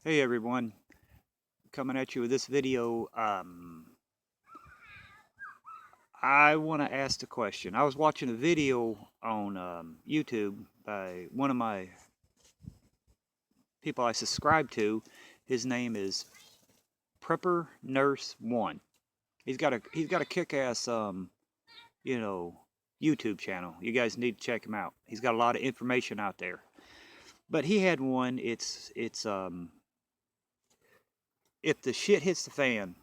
Hey everyone, coming at you with this video. I want to ask a question. I was watching a video on YouTube by one of my people I subscribe to. His name is Prepper Nurse One. He's got a kick-ass you know YouTube channel. You guys need to check him out. He's got a lot of information out there. But he had one. It's if the shit hits the fan,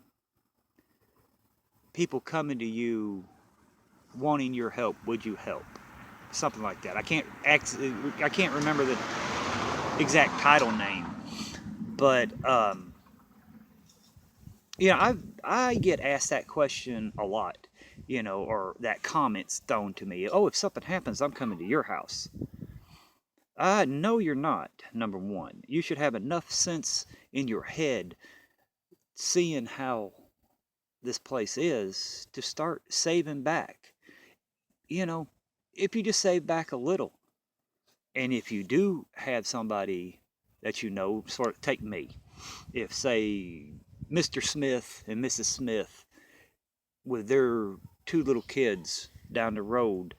people coming to you wanting your help, would you help? Something like that. I can't remember the exact title name, but I get asked that question a lot, or that comment's thrown to me. Oh, if something happens, I'm coming to your house. No, you're not. Number one, you should have enough sense in your head, seeing how this place is, to start saving back. You know, if you just save back a little, and if you do have somebody that sort of take me, if say Mr. Smith and Mrs. Smith with their two little kids down the road,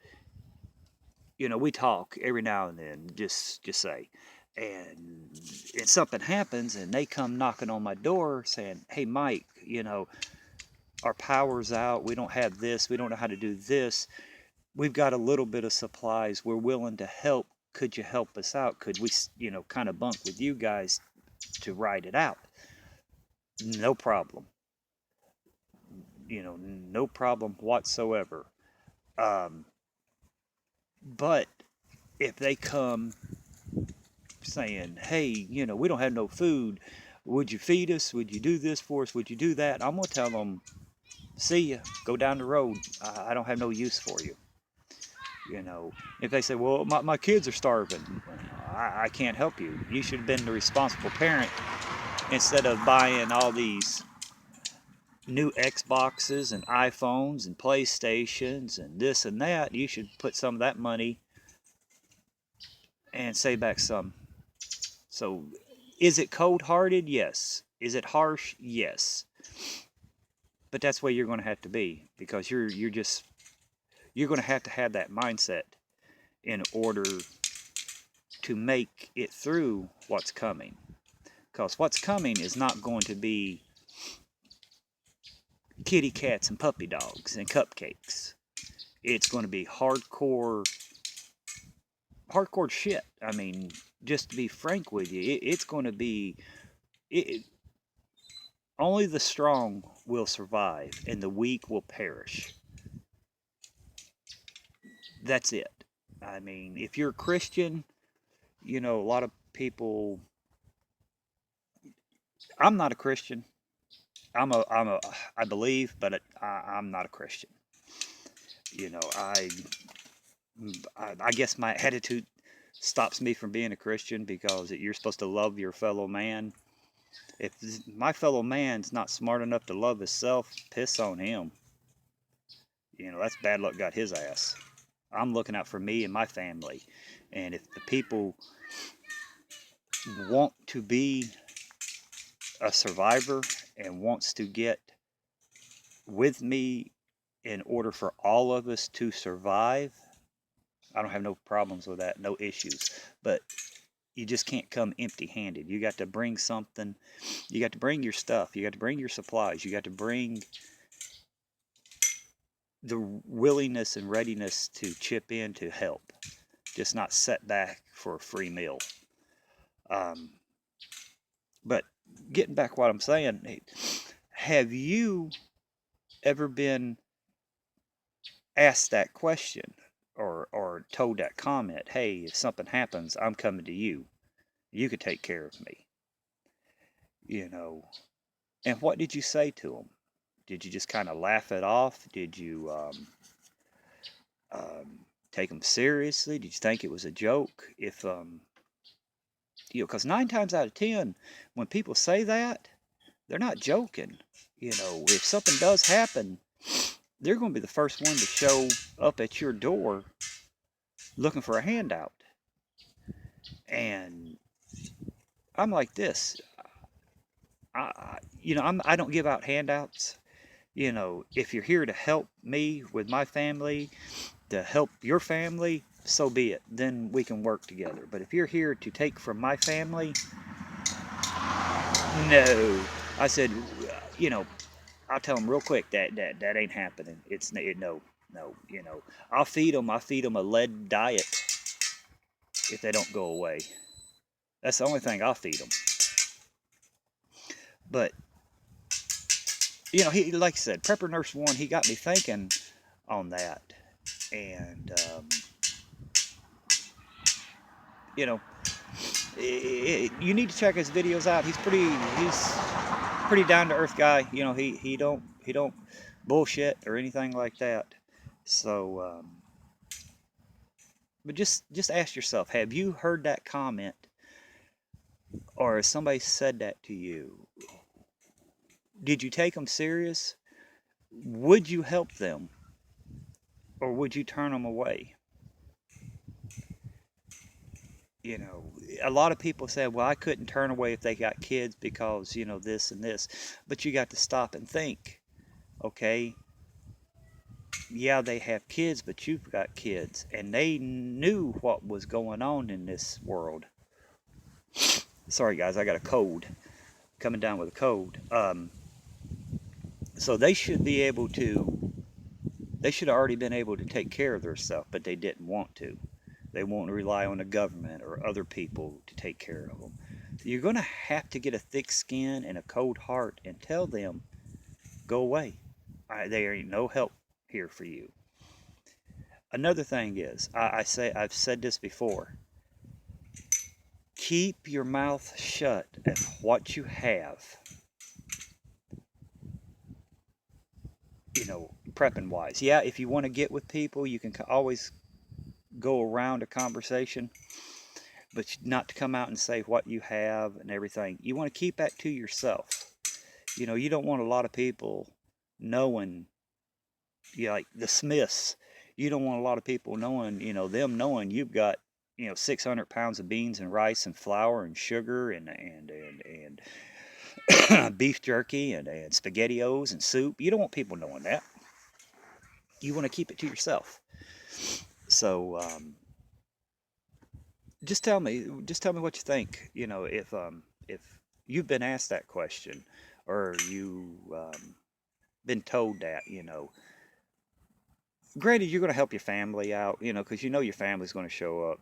we talk every now and then, just say, and something happens and they come knocking on my door saying, "Hey Mike, our power's out, we don't have this, we don't know how to do this. We've got a little bit of supplies. We're willing to help. Could you help us out? Could we, kind of bunk with you guys to ride it out?" No problem. No problem whatsoever. Um, but if they come saying, "Hey, we don't have no food. Would you feed us? Would you do this for us? Would you do that?" I'm gonna tell them, "See ya. Go down the road. I don't have no use for you." If they say, "Well, my kids are starving," I can't help you. You should have been the responsible parent instead of buying all these new Xboxes and iPhones and PlayStations and this and that. You should put some of that money and save back some. So, is it cold-hearted? Yes. Is it harsh? Yes. But that's where you're going to have to be, because you're going to have that mindset in order to make it through what's coming. Because what's coming is not going to be kitty cats and puppy dogs and cupcakes. It's going to be hardcore shit. I mean, just to be frank with you, it's going to be it, only the strong will survive and the weak will perish. That's it. I mean, if you're a Christian, a lot of people. I'm not a Christian. I believe, but I'm not a Christian. You know, I guess my attitude stops me from being a Christian, because you're supposed to love your fellow man. If my fellow man's not smart enough to love himself, piss on him. That's bad luck got his ass. I'm looking out for me and my family. And if the people want to be a survivor and wants to get with me in order for all of us to survive, I don't have no problems with that, no issues. But you just can't come empty-handed. You got to bring something. You got to bring your stuff. You got to bring your supplies. You got to bring the willingness and readiness to chip in to help. Just not set back for a free meal. But getting back what I'm saying, have you ever been asked that question, or told that comment, "Hey, if something happens, I'm coming to you. You could take care of me." And what did you say to them? Did you just kind of laugh it off? Did you take them seriously? Did you think it was a joke? If because 9 times out of 10, when people say that, they're not joking. If something does happen, they're going to be the first one to show up at your door looking for a handout. And I'm like this. I don't give out handouts. If you're here to help me with my family, to help your family, so be it. Then we can work together. But if you're here to take from my family, no. I said, you know, I'll tell them real quick that ain't happening. No, no. I'll feed them. I feed them a lead diet if they don't go away. That's the only thing I'll feed them. But he, like I said, Prepper Nurse One, he got me thinking on that, and you know, you need to check his videos out. He's pretty down to earth guy. He don't bullshit or anything like that. So, but just ask yourself: have you heard that comment, or has somebody said that to you? Did you take them serious? Would you help them, or would you turn them away? A lot of people say, well, I couldn't turn away if they got kids because, this and this. But you got to stop and think, okay, yeah, they have kids, but you've got kids. And they knew what was going on in this world. Sorry, guys, I got a cold. Coming down with a cold. So they should be able to, they should have already been able to take care of themselves, but they didn't want to. They won't rely on the government or other people to take care of them. So you're going to have to get a thick skin and a cold heart and tell them, go away. There ain't no help here for you. Another thing is, I've said this before. Keep your mouth shut at what you have. Prepping wise. Yeah, if you want to get with people, you can always go around a conversation, but not to come out and say what you have and everything. You want to keep that to yourself. You don't want a lot of people knowing, like the Smiths. You don't want a lot of people knowing, them knowing you've got, 600 pounds of beans and rice and flour and sugar and beef jerky and SpaghettiOs and soup. You don't want people knowing that. You want to keep it to yourself. So, just tell me what you think. If you've been asked that question, or you been told that, granted, you're going to help your family out, because your family's going to show up.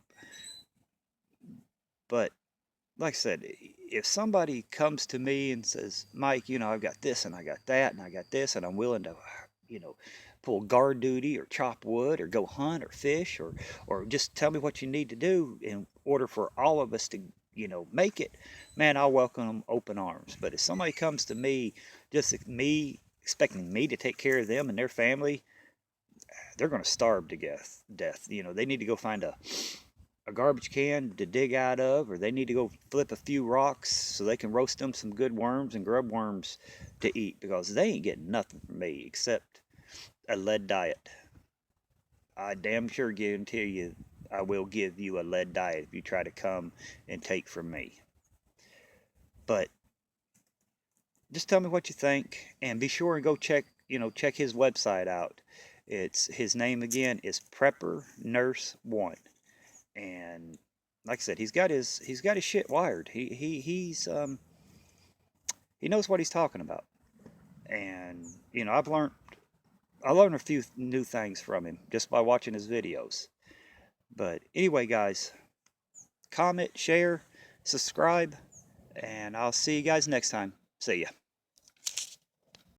But like I said, if somebody comes to me and says, Mike, I've got this and I got that and I got this, and I'm willing to, pull guard duty or chop wood or go hunt or fish, or just tell me what you need to do in order for all of us to, make it, man, I'll welcome them open arms. But if somebody comes to me, just me expecting me to take care of them and their family, they're going to starve to death. They need to go find a garbage can to dig out of, or they need to go flip a few rocks so they can roast them some good worms and grub worms to eat, because they ain't getting nothing from me except a lead diet. I damn sure guarantee you I will give you a lead diet if you try to come and take from me. But just tell me what you think, and be sure and go check his website out. His name again is Prepper Nurse One. And like I said, he's got his shit wired. He knows what he's talking about. And I learned a few new things from him just by watching his videos. But anyway, guys, comment, share, subscribe, and I'll see you guys next time. See ya.